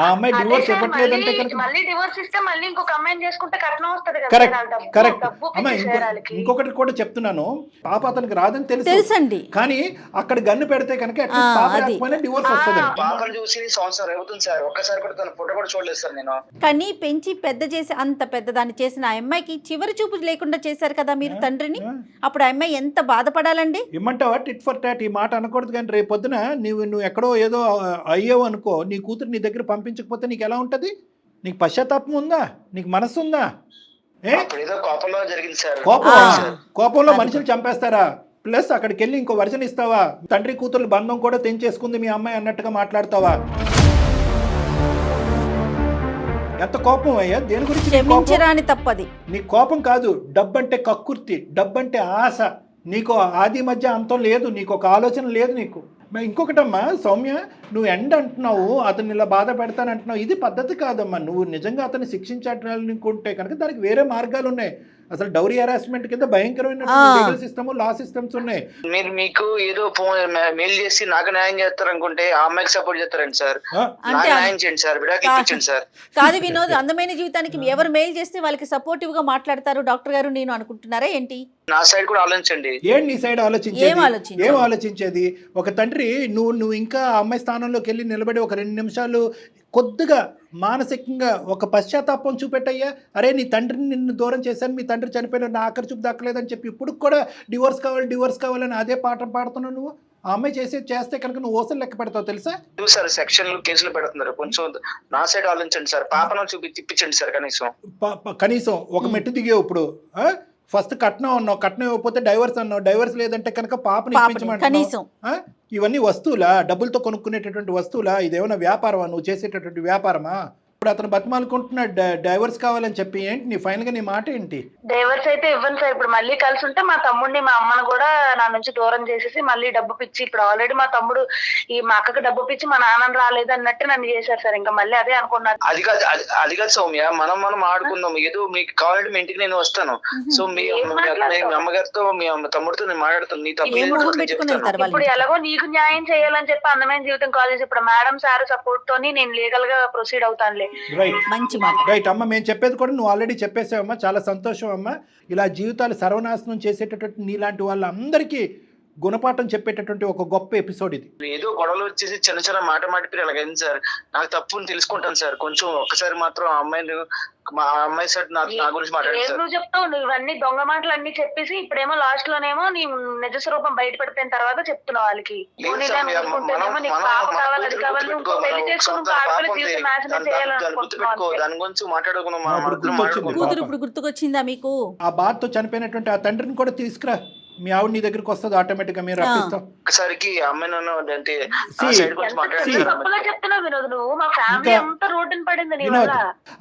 ఆ అమ్మాయి అదే డివోర్స్ సార్, ఇవ్వట్లేదంటే కనుక మళ్ళీ డివోర్స్ ఇస్తే మళ్ళీ ఇంకొక అమ్మాయిని చేసుకుంటే కట్నం వస్తుంది కదా కరెక్ట్ సార్. డబ్బు కరెక్ట్ డబ్బు అమ్మా. పిచ్చి సార్ వాళ్ళకి. ఇంకొకటి కూడా చెప్తున్నాను, పాప అతనికి రాదని తెలుసండి, కానీ అక్కడ గన్ను పెడితే కనుక అట్లీస్ట్ పాప అది. రాకపోయినా డివోర్స్ వస్తుంది. పాపను చూసి సంవత్సరం అవుతుంది సార్, ఒక్కసారి కూడా తన ఫోటో కూడా చూడలేదు సార్ నేను. కానీ పెంచి పెద్ద చేసి అంత పెద్దదాన్ని చేసిన ఆ అమ్మాయికి చివరి చూపు లేకుండా చేశారు కదా మీరు తండ్రిని. అప్పుడు ఆ అమ్మాయి ఎంత బాధపడాలండి? ఇమ్మంటావా టిట్ ఫర్ టాట్? ఈ మాట అనకూడదు, కానీ రేపు పొద్దున నువ్వు ఎక్కడో ఏదో అయ్యావు అనుకో, నీ కూతురు నీ దగ్గర పంపించకపోతే నీకు ఎలా ఉంటుంది? నీకు పశ్చాత్తాపం ఉందా? నీకు మనస్సు ఉందా? అప్పుడు ఏదో కోపంలో జరిగింది సార్. కోపంలో మనుషులు చంపేస్తారా? ప్లస్ అక్కడికి వెళ్ళి ఇంకో వర్షన్ ఇస్తావా? తండ్రి కూతురు బంధం కూడా తెంచేసుకుంది మీ అమ్మాయి అన్నట్టుగా మాట్లాడతావా? ఎంత కోపం అయ్యా, దేని గురించి నీ కోపం? క్షమించరాని తప్పది. నీ కోపం కాదు, డబ్బంటే కక్కుర్తి, డబ్బంటే ఆశ. నీకు ఆది మధ్య అంతం లేదు, నీకు ఒక ఆలోచన లేదు నీకు. ఇంకొకటమ్మా సౌమ్య, నువ్వు ఎండ్ అంటున్నావు, అతన్ని ఇలా బాధ పెడతానంటున్నావు, ఇది పద్ధతి కాదమ్మా. నువ్వు నిజంగా అతన్ని శిక్షించాలనుకుంటే కనుక దానికి వేరే మార్గాలు ఉన్నాయి. అసలు డౌరీ హెరాస్మెంట్ కింద భయంకరమైన లీగల్ సిస్టమ్, లా సిస్టమ్స్ ఉన్నాయి. మీరు మీకు ఏదో మెయిల్ చేసి నాకు న్యాయం చేస్తారు అనుకుంటే ఆ అమ్మాయికి సపోర్ట్ చేస్తారండి సార్. నాకు న్యాయం చేయండి సార్, విడాకులు ఇప్పించండి సార్. కాదు వినోద్, అందమైన జీవితానికి ఎవరు మెయిల్ చేస్తే వాళ్ళకి సపోర్టివ్ గా మాట్లాడతారు డాక్టర్ గారు నేను అనుకుంటున్నారా ఏంటి? నా సైడ్ కూడా ఆలోచించండి. ఏంటి నీ సైడ్ ఆలోచించేది? ఏం ఆలోచించేది? ఒక తండ్రి నువ్వు ఇంకా అమ్మాయి స్థానంలోకి వెళ్ళి నిలబడి ఒక 2 నిమిషాలు కొద్దిగా మానసికంగా ఒక పశ్చాత్తాపం చూపెట్టయ్యా. అరే నీ తండ్రిని నిన్ను దూరం చేశాను, మీ తండ్రి చనిపోయిన నా ఆఖరి చూపు దక్కలేదని చెప్పి ఇప్పుడు కూడా డివోర్స్ కావాలని అదే పాఠం పాడుతున్నావు నువ్వు. ఆ అమ్మాయి చేస్తే కనుక నువ్వు ఓసలు లెక్క పెడతావు తెలుసా? సార్ సెక్షన్లు కేసులు పెడుతున్నారు, కొంచెం నా సైడ్ ఆలోచించండి సార్. పాపను ఇప్పించండి సార్. కనీసం ఒక మెట్టు దిగేవు. ఇప్పుడు ఫస్ట్ కట్నం అన్నావు, కట్నం ఇవ్వకపోతే డైవర్స్ అన్నావు, డైవర్స్ లేదంటే కనుక పాపని ఇప్పించమంటున్నావు. ఇవన్నీ వస్తువులా? డబ్బులతో కొనుక్కునేటటువంటి వస్తువులా? ఇదేమైనా వ్యాపారమా? నువ్వు చేసేటటువంటి వ్యాపారమా? ఇప్పుడు అతను బతిమాలుకుంటున్నాడు డైవర్స్ కావాలని చెప్పి. ఏంటి నీ ఫైనల్గా నీ మాట ఏంటి? డైవర్స్ అయితే ఇవ్వను సార్. ఇప్పుడు మళ్ళీ కలిసి ఉంటే మా తమ్ముడిని మా అమ్మని కూడా నా నుంచి దూరం చేసేసి మళ్ళీ డబ్బు పిచ్చి, ఇప్పుడు ఆల్రెడీ మా తమ్ముడు మా అక్కకి డబ్బు పిచ్చి మా నాన్న రాలేదు అన్నట్టు నన్ను చేశారు సార్. ఇంకా మళ్ళీ అదే అనుకున్నాను. అది కాదు సౌమ్య, మనం ఆడుకుందాం. ఏదో మీకు కావాలంటే మీ ఇంటికి నేను వస్తాను. సో మీ అమ్మగారితో మీ తమ్ముడితో నేను మాట్లాడుతాను. నీ తప్పు ఇప్పుడు ఎలాగో నీకు న్యాయం చేయాలని చెప్పి అందమైన జీవితం కాల్ చేసి ఇప్పుడు మేడం సార్ సపోర్ట్ తోని నేను లీగల్ గా ప్రొసీడ్ అవుతానులే. రైట్ అమ్మ, మేము చెప్పేది కూడా నువ్వు ఆల్రెడీ చెప్పేసావమ్మా. చాలా సంతోషం అమ్మా. ఇలా జీవితాలు సర్వనాశనం చేసేటటువంటి నీలాంటి వాళ్ళందరికీ గుణపాఠం చెప్పేటటువంటి ఒక గొప్ప ఎపిసోడ్ ఇది. ఏదో గొడవలు వచ్చేసి చిన్న చిన్న మాట మాటిపోయి అలాగైంది సార్. నాకు తప్పుని తెలుసుకుంటాను సార్. కొంచెం ఒక్కసారి మాత్రం మా అమ్మాయి సార్ నా గురించి మాట్లాడారు. నువ్వు చెప్తావు, నువ్వు ఇవన్నీ దొంగ మాటలు అన్ని చెప్పేసి ఇప్పుడేమో లాస్ట్ లోనేమో నీ నిజ స్వరూపం బయటపడిపోయిన తర్వాత చెప్తున్నావు వాళ్ళకి. దాని గురించి మాట్లాడుకున్నాం. కూతురు ఇప్పుడు గుర్తుకొచ్చిందా మీకు? ఆ బాధతో చనిపోయినటువంటి ఆ తండ్రిని కూడా తీసుకురా, మీ ఆవిడ నీ దగ్గరికి వస్తుంది ఆటోమేటిక్ గా. మీరు రప్పిస్తాం ఒకసారికి అమ్మాయి నన్ను అంటే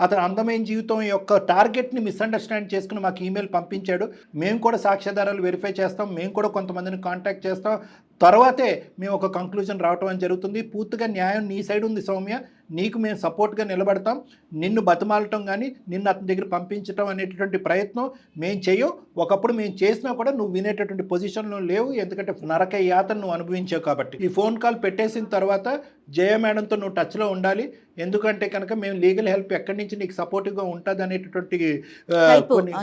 అతను అందమైన జీవితం యొక్క టార్గెట్ ని మిస్అండర్స్టాండ్ చేసుకుని మాకు ఈమెయిల్ పంపించాడు. మేము కూడా సాక్ష్యాధారాలు వెరిఫై చేస్తాం. మేము కూడా కొంతమందిని కాంటాక్ట్ చేస్తాం. తర్వాతే మేము ఒక కంక్లూజన్ రావటం అని జరుగుతుంది. పూర్తిగా న్యాయం నీ సైడ్ ఉంది సౌమ్య. నీకు మేము సపోర్ట్గా నిలబడతాం. నిన్ను బతిమాలటం కానీ నిన్ను అతని దగ్గర పంపించడం అనేటటువంటి ప్రయత్నం మేము చెయ్యం. ఒకప్పుడు మేము చేసినా కూడా నువ్వు వినేటటువంటి పొజిషన్లో లేవు, ఎందుకంటే నరక యాతను నువ్వు అనుభవించావు కాబట్టి. ఈ ఫోన్ కాల్ పెట్టేసిన తర్వాత జయ మేడంతో నువ్వు టచ్లో ఉండాలి. ఎందుకంటే కనుక మేము లీగల్ హెల్ప్ ఎక్కడి నుంచి నీకు సపోర్టివ్గా ఉంటుంది అనేటటువంటి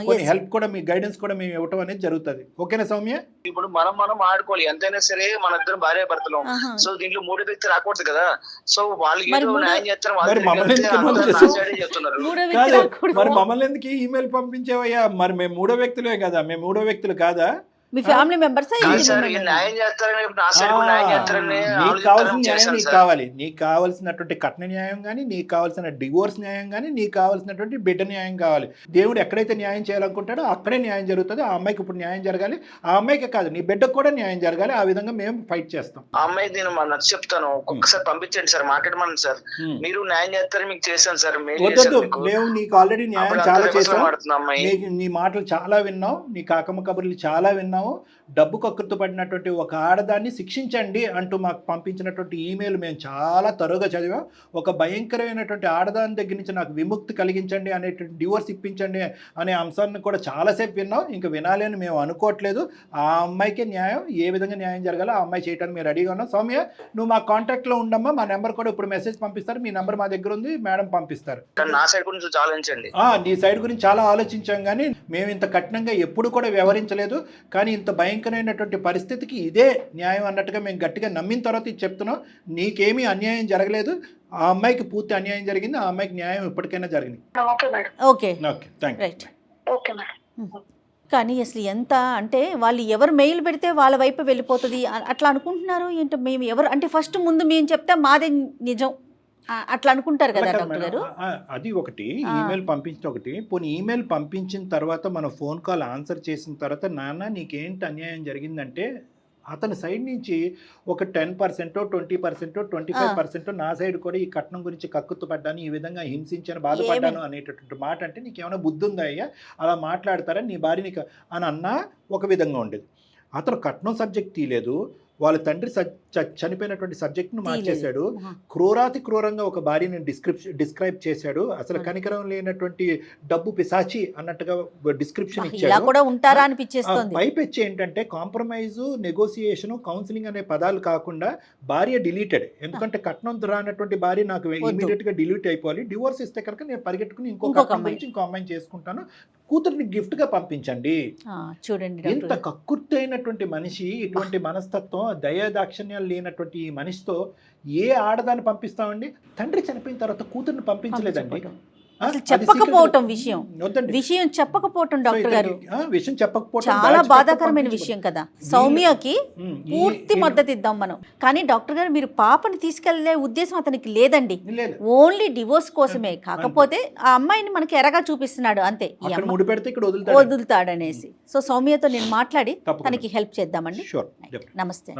కొన్ని హెల్ప్ కూడా మీ గైడెన్స్ కూడా మేము ఇవ్వటం అనేది జరుగుతుంది. ఓకేనా సౌమ్య? ఇప్పుడు మనం ఆడుకోవాలి. ఎంతైనా సరే మన ఇద్దరు భార్య భర్తలు. సో దీంట్లో మూడో వ్యక్తి రాకూడదు కదా. సో వాళ్ళకి మరి మమ్మల్ని ఎందుకు ఈమెయిల్ పంపించేవయ్యా? మరి మేము మూడో వ్యక్తులే కదా, మేము మూడో వ్యక్తులు కాదా? మీ ఫ్యామిలీ మెంబర్స్? నీకు కావాల్సినటువంటి కట్న న్యాయం కానీ, నీకు కావాల్సిన డివోర్స్ న్యాయం కానీ, నీకు కావాల్సినటువంటి బిడ్డ న్యాయం కావాలి. దేవుడు ఎక్కడైతే న్యాయం చేయాలనుకుంటాడో అక్కడే న్యాయం జరుగుతుంది. ఆ అమ్మాయికి ఇప్పుడు న్యాయం జరగాలి. ఆ అమ్మాయికి కాదు, నీ బిడ్డకు కూడా న్యాయం జరగాలి. ఆ విధంగా మేము ఫైట్ చేస్తాం. ఆ అమ్మాయి నేను నచ్చి చెప్తాను, ఒక్కసారి పంపించండి సార్, మాట్లాడమని సార్. మీరు న్యాయం చేస్తారని మీకు చేశాను సార్. మేము నీకు ఆల్రెడీ న్యాయం చాలా చేసాం. నీ మాటలు చాలా విన్నాం, నీ కాకమ్మ కబుర్లు చాలా విన్నాము. డబ్బు కక్కుర్తు పడినటువంటి ఒక ఆడదాన్ని శిక్షించండి అంటూ మాకు పంపించినటువంటి ఈమెయిల్ మేము చాలా తరువుగా చదివాం. ఒక భయంకరమైనటువంటి ఆడదాని దగ్గర నుంచి నాకు విముక్తి కలిగించండి అనేటువంటి డివోర్స్ ఇప్పించండి అనే అంశాన్ని కూడా చాలాసేపు విన్నాం. ఇంకా వినాలి అని మేము అనుకోవట్లేదు. ఆ అమ్మాయికి న్యాయం ఏ విధంగా న్యాయం జరగాలో ఆ అమ్మాయి చేయడానికి మేము రెడీగా ఉన్నాం. సౌమ్య, నువ్వు మా కాంటాక్ట్లో ఉండమ్మా. మా నెంబర్ కూడా ఇప్పుడు మెసేజ్ పంపిస్తారు. మీ నెంబర్ మా దగ్గర ఉంది, మేడం పంపిస్తారు. నా సైడ్ గురించి ఆలోచించండి. నీ సైడ్ గురించి చాలా ఆలోచించాం, కానీ మేము ఇంత కఠినంగా ఎప్పుడు కూడా వ్యవహరించలేదు. కానీ ఇంత భయంకరమైనటువంటి పరిస్థితికి ఇదే న్యాయం అన్నట్టుగా మేము గట్టిగా నమ్మిన తర్వాత ఇది చెప్తున్నాం. నీకేమీ అన్యాయం జరగలేదు, ఆ అమ్మాయికి పూర్తి అన్యాయం జరిగింది. ఆ అమ్మాయికి న్యాయం ఇప్పటికైనా జరిగింది. కానీ అసలు ఎంత అంటే వాళ్ళు ఎవరు మెయిల్ పెడితే వాళ్ళ వైపు వెళ్ళిపోతుంది అట్లా అనుకుంటున్నారు ఏంటో. మేము ఎవరు అంటే ఫస్ట్ ముందు మేము చెప్తే మాదే నిజం అట్లా అనుకుంటారు కదా డాక్టర్ గారు. అది ఒకటి, ఈమెయిల్ పంపించిన ఒకటి. పోనీ ఈమెయిల్ పంపించిన తర్వాత మనం ఫోన్ కాల్ ఆన్సర్ చేసిన తర్వాత నాన్న నీకేంటి అన్యాయం జరిగిందంటే అతని సైడ్ నుంచి ఒక 10%, 20%, 25% నా సైడ్ కూడా ఈ కట్నం గురించి కక్కుతు పడ్డాను, ఈ విధంగా హింసించాను, బాధపడ్డాను అనేటటువంటి మాట అంటే నీకు ఏమైనా బుద్ధి ఉందా అయ్యా? అలా మాట్లాడతారా నీ భార్యని అని అన్నా ఒక విధంగా ఉండేది. అతను కట్నం సబ్జెక్ట్ తీయలేదు, వాళ్ళ తండ్రి చనిపోయినటువంటి సబ్జెక్ట్ను మార్చేశాడు. క్రూరాతి క్రూరంగా ఒక భార్యని డిస్క్రైబ్ చేశాడు. అసలు కనికరం లేనటువంటి డబ్బు పిశాచి అన్నట్టుగా డిస్క్రిప్షన్ ఇచ్చాడు. పైపెచ్చి ఏంటంటే కాంప్రమైజ్, నెగోసియేషన్, కౌన్సిలింగ్ అనే పదాలు కాకుండా భార్య డిలీటెడ్. ఎందుకంటే కట్నం రానటువంటి భార్య నాకు ఇమీడియట్ గా డిలీట్ అయిపోవాలి. డివోర్స్ ఇస్తే కనుక నేను పరిగెట్టుకుని ఇంకో అమ్మాయిని చేసుకుంటాను, కూతుర్ని గిఫ్ట్ గా పంపించండి. చూడండి, ఎంత కక్కుర్తి అయినటువంటి మనిషి, ఇటువంటి మనస్తత్వం, దయాదాక్షిణ్యాలు లేనటువంటి ఈ మనిషితో ఏ ఆడదాన్ని పంపిస్తామండి? తండ్రి చనిపోయిన తర్వాత కూతుర్ని పంపించలేదండి. చెప్పకపోవటం విషయం చెప్పకపోవటం డాక్టర్ గారు చాలా బాధాకరమైన విషయం కదా. సౌమ్యకి పూర్తి మద్దతు ఇద్దాం మనం, కానీ డాక్టర్ గారు మీరు పాపని తీసుకెళ్లే ఉద్దేశం అతనికి లేదండి, ఓన్లీ డివోర్స్ కోసమే. కాకపోతే ఆ అమ్మాయిని మనకి ఎరగా చూపిస్తున్నాడు అంతే, వదులుతాడనేసి. సో సౌమ్యతో నేను మాట్లాడి తనకి హెల్ప్ చేద్దామండి. నమస్తే.